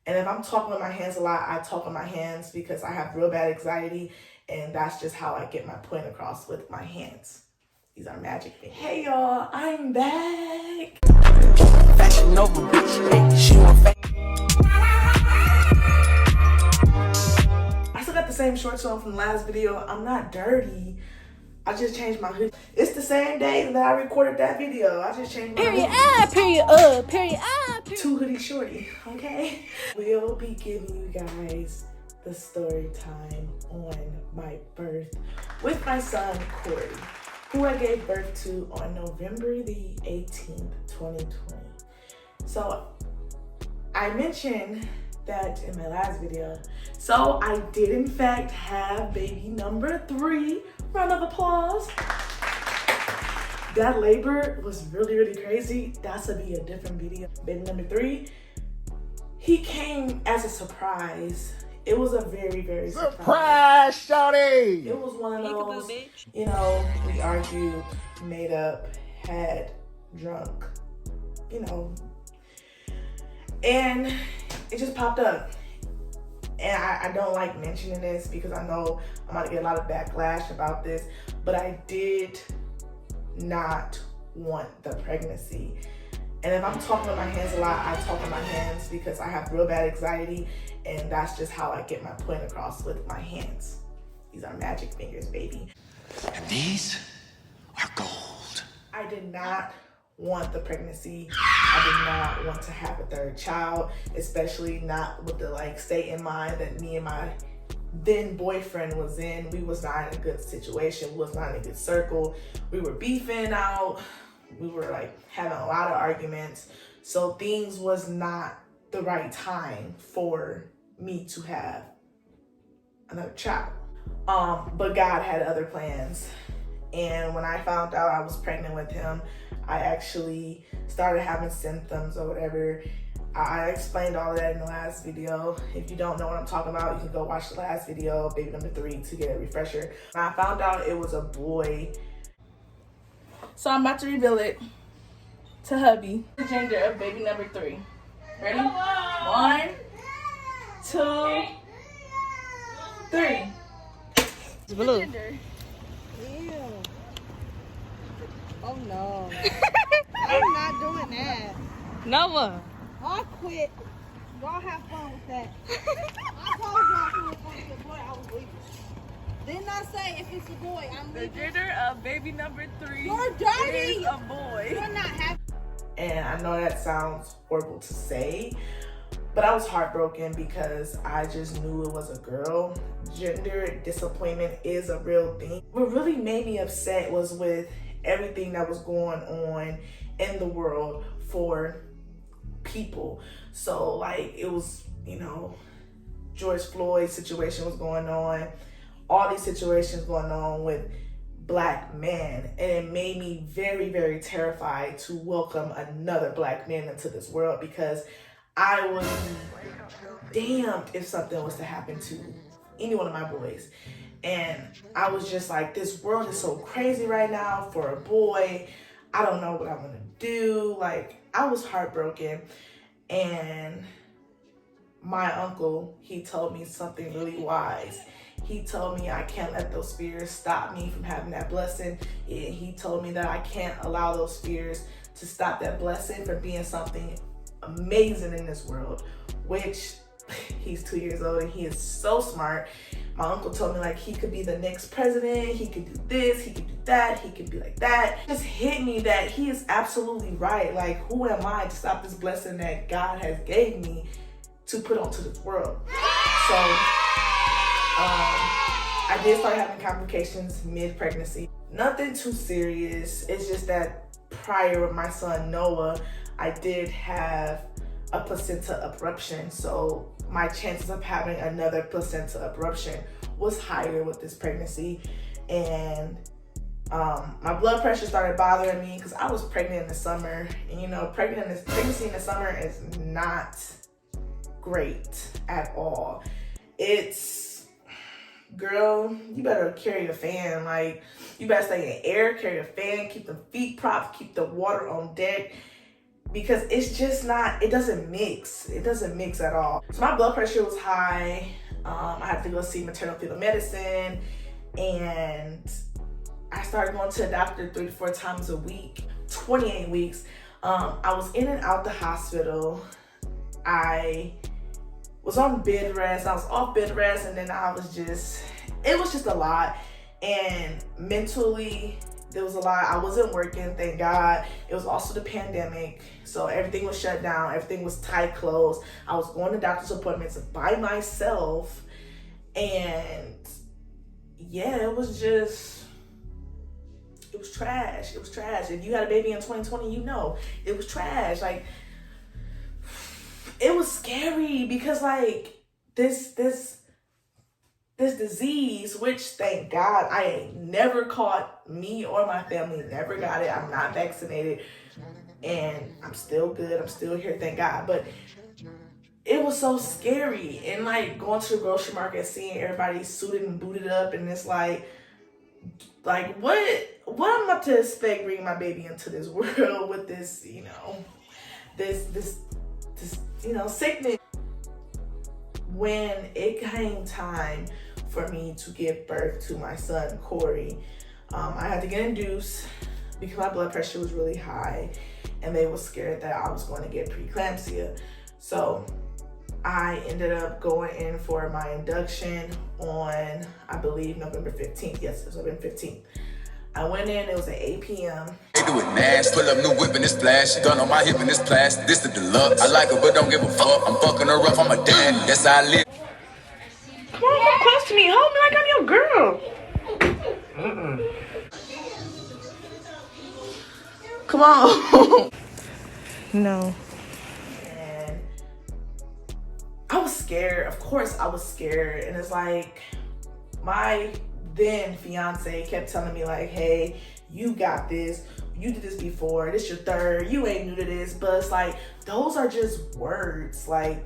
And if I'm talking with my hands a lot, I talk with my hands because I have real bad anxiety, and that's just how I get my point across with my hands. These are magic things. Hey y'all, I'm back. Fashion over bitch, she want I still got the same shorts on from the last video. I'm not dirty. I just changed my hoodie. It's the same day that I recorded that video. I just changed my Period. Two hoodie shorty, okay? We'll be giving you guys the story time on my birth with my son, Corey, who I gave birth to on November the 18th, 2020. So I mentioned that in my last video. So I did in fact have baby number 3. Round of applause. That labor was really crazy. That's gonna be a different video. Baby number 3, he came as a surprise. It was a very surprise, shawty. It was one of those, you know, we argued, made up, had drunk, you know, and it just popped up. And I don't like mentioning this because I know I'm about to get a lot of backlash about this, but I did not want the pregnancy. And if I'm talking with my hands a lot, I talk with my hands because I have real bad anxiety, and that's just how I get my point across with my hands. These are magic fingers, baby. And these are gold. I did not want the pregnancy. I did not want to have a 3rd child, especially not with the state in mind that me and my then boyfriend was in. We was not in a good situation. We was not in a good circle. We were beefing out. We were having a lot of arguments. So things was not the right time for me to have another child. But God had other plans. And when I found out I was pregnant with him, I actually started having symptoms or whatever. I explained all of that in the last video. If you don't know what I'm talking about, you can go watch the last video, baby number 3, to get a refresher. When I found out it was a boy. So I'm about to reveal it to hubby. The gender of baby number 3. Ready? 1, 2, 3. It's blue. Ew. Oh no. I'm not doing that. Noah. I'll quit. Y'all have fun with that. I told y'all if it was going to be a boy, I was leaving. Didn't I say if it's a boy, I'm The leaving? gender of baby number 3 You're dirty. is a boy. You're not happy. And I know that sounds horrible to say, but I was heartbroken because I just knew it was a girl. Gender disappointment is a real thing. What really made me upset was with everything that was going on in the world for people. So it was, George Floyd's situation was going on, all these situations going on with Black men, and it made me very terrified to welcome another Black man into this world, because I would be damned if something was to happen to any one of my boys. And I was just like, this world is so crazy right now for a boy. I don't know what I'm gonna do. I was heartbroken. And my uncle, he told me something really wise. He told me I can't let those fears stop me from having that blessing. And he told me that I can't allow those fears to stop that blessing from being something amazing in this world, which he's 2 years old and he is so smart. My uncle told me he could be the next president, he could do this, he could do that, he could be like that. It just hit me that he is absolutely right. Who am I to stop this blessing that God has gave me to put onto this world? So I did start having complications mid-pregnancy. Nothing too serious. It's just that prior with my son Noah, I did have a placenta abruption. So my chances of having another placenta abruption was higher with this pregnancy. And my blood pressure started bothering me because I was pregnant in the summer. And pregnancy in the summer is not great at all. Girl, you better carry a fan. You better stay in air, carry a fan, keep the feet propped, keep the water on deck. because it's just not, it doesn't mix. It doesn't mix at all. So my blood pressure was high. I had to go see maternal fetal medicine, and I started going to a doctor 3 to 4 times a week, 28 weeks. I was in and out the hospital. I was on bed rest. I was off bed rest, and then it was just a lot. And mentally, there was a lot. I wasn't working, thank God. It was also the pandemic, so everything was shut down. Everything was tight closed. I was going to doctor's appointments by myself, and yeah, it was trash. It was trash. If you had a baby in 2020, you know it was trash. Like, it was scary because like this disease, which thank God I ain't never caught, me or my family never got it. I'm not vaccinated and I'm still good. I'm still here, thank God. But it was so scary, and like going to the grocery market, seeing everybody suited and booted up, and it's like what I'm about to expect bringing my baby into this world with this, this sickness. When it came time for me to give birth to my son, Corey, I had to get induced because my blood pressure was really high, and they were scared that I was going to get preeclampsia. So I ended up going in for my induction on, I believe, November 15th. Yes, it was November 15th. I went in, it was at 8 p.m. They do it nasty. Pull up new whip in this splash. Gun on my hip in this plastic. This the deluxe. I like her, but don't give a fuck. I'm fucking her rough. I'm a dad. That's how I live. Come on, come close to me. Hold me like I'm your girl. Come on. No. And I was scared. Of course I was scared. And it's like, my then fiance kept telling me like, hey, you got this. You did this before. This your third. You ain't new to this. But it's like, those are just words. Like,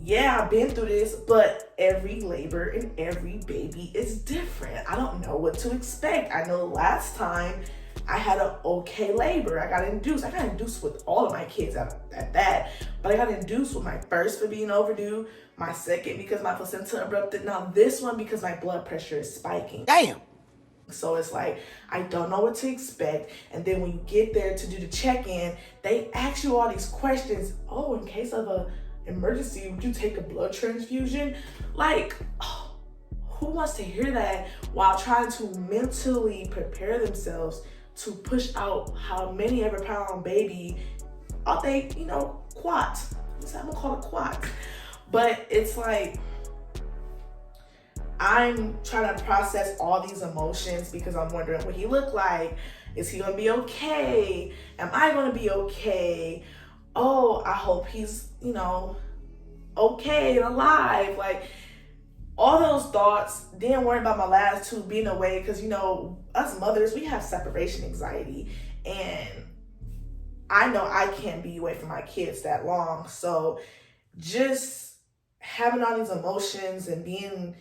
yeah, I've been through this, but every labor and every baby is different. I don't know what to expect. I know last time I had an okay labor. I got induced. I got induced with all of my kids at that. But I got induced with my first for being overdue, my second because my placenta erupted. Now this one because my blood pressure is spiking. Damn. So it's like, I don't know what to expect. And then when you get there to do the check-in, they ask you all these questions. Oh, in case of a emergency, would you take a blood transfusion? Like, oh, who wants to hear that while trying to mentally prepare themselves to push out how many ever pound baby out they, quat. I'm gonna call it quat. But it's like, I'm trying to process all these emotions because I'm wondering what he look like. Is he gonna be okay? Am I gonna be okay? Oh, I hope he's, okay and alive. Like, all those thoughts. Didn't worry about my last two being away because, us mothers, we have separation anxiety. And I know I can't be away from my kids that long. So just having all these emotions and being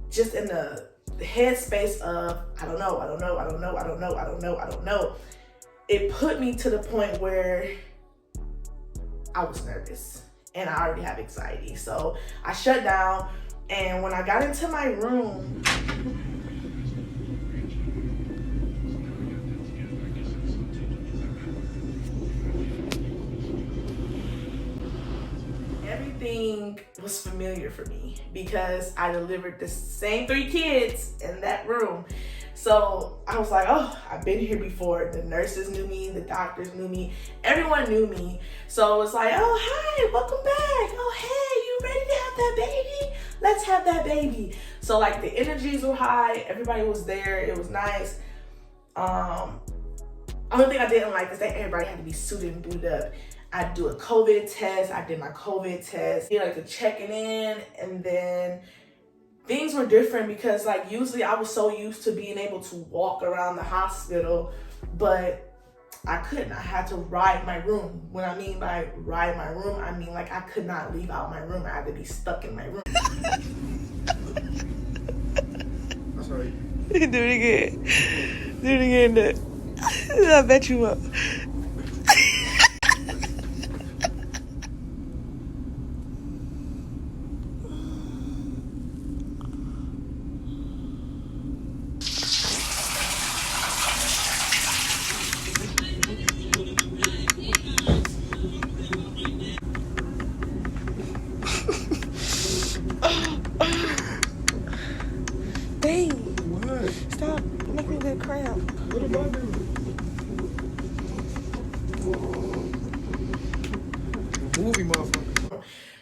just in the headspace of, I don't know. It put me to the point where I was nervous and I already have anxiety. So I shut down, and when I got into my room, everything was familiar for me because I delivered the same 3 kids in that room. So I was like, oh, I've been here before. The nurses knew me, the doctors knew me, everyone knew me. So it's like, oh, hi, welcome back. Oh, hey, you ready to have that baby? Let's have that baby. So like the energies were high, everybody was there, it was nice. Only thing I didn't like is that everybody had to be suited and booted up. I had to do a COVID test. I did my COVID test. Like the checking in, and then things were different because like usually I was so used to being able to walk around the hospital, but I couldn't. I had to ride my room. When I mean by ride my room, I mean like I could not leave out my room. I had to be stuck in my room. I'm sorry. Do it again. Do it again. I bet you will.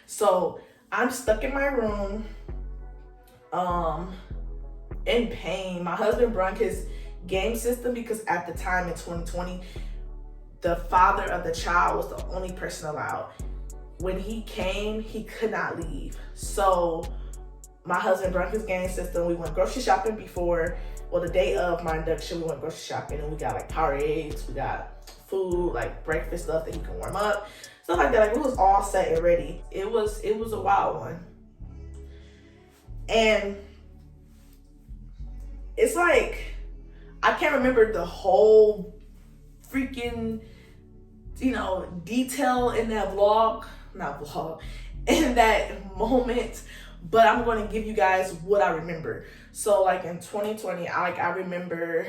So I'm stuck in my room, in pain. My husband brought his game system because at the time in 2020, the father of the child was the only person allowed. When he came, he could not leave. So my husband brought his game system. We went grocery shopping the day of my induction, we went grocery shopping and we got like Powerades, we got food, like breakfast stuff that he can warm up, stuff like that. Like, it was all set and ready. It was a wild one. And it's like, I can't remember the whole freaking, detail in that in that moment, but I'm going to give you guys what I remember. So like in 2020, I remember